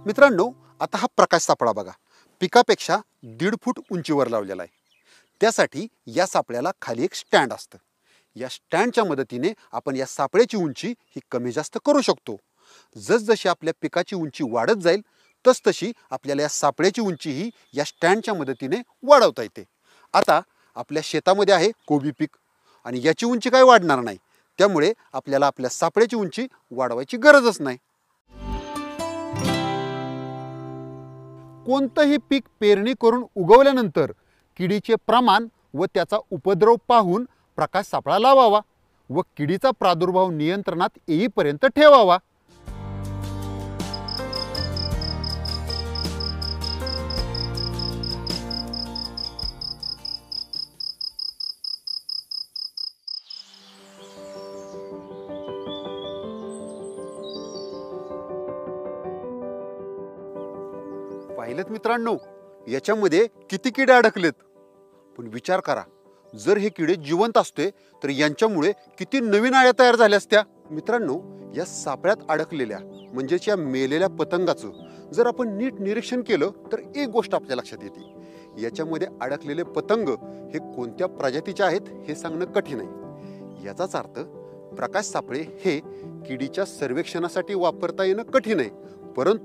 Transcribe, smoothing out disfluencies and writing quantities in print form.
मित्रांनो, आता हा प्रकाश सापळा बघा, पिकापेक्षा 1.5 फूट उंचीवर लावलेला आहे. त्यासाठी या सापळ्याला खाली एक स्टँड असतं. या स्टँडच्या मदतीने आपण या सापळ्याची उंची ही कमी जास्त करू शकतो. जसजशी आपल्या पिकाची उंची वाढत जाईल तसतशी आपल्याला या सापळ्याची उंची ही या स्टँडच्या मदतीने वाढवता येते. आता आपल्या शेतामध्ये आहे कोबी पीक आणि याची उंची काय वाढणार नाही, त्यामुळे आपल्याला आपल्या सापळ्याची उंची वाढवायची गरजच नाही. कोणतंही पीक पेरणी करून उगवल्यानंतर किडीचे प्रमाण व त्याचा उपद्रव पाहून प्रकाश सापळा लावावा व किडीचा प्रादुर्भाव नियंत्रणात येईपर्यंत ठेवावा. पाहिलेत मित्रांनो, याच्यामध्ये किती किडे अडकलेत. पण विचार करा, जर हे किडे जिवंत असते तर यांच्यामुळे किती नवीन अळ्या तयार झाल्या असत्या. मित्रांनो, या सापळ्यात अडकलेल्या म्हणजेच या मेलेल्या पतंगाचं जर आपण नीट निरीक्षण केलं तर एक गोष्ट आपल्या लक्षात येते. याच्यामध्ये अडकलेले पतंग हे कोणत्या प्रजातीचे आहेत हे सांगणं कठीण आहे. याचाच अर्थ प्रकाश सापळे हे किडीच्या सर्वेक्षणासाठी वापरता येणं कठीण आहे, परंतु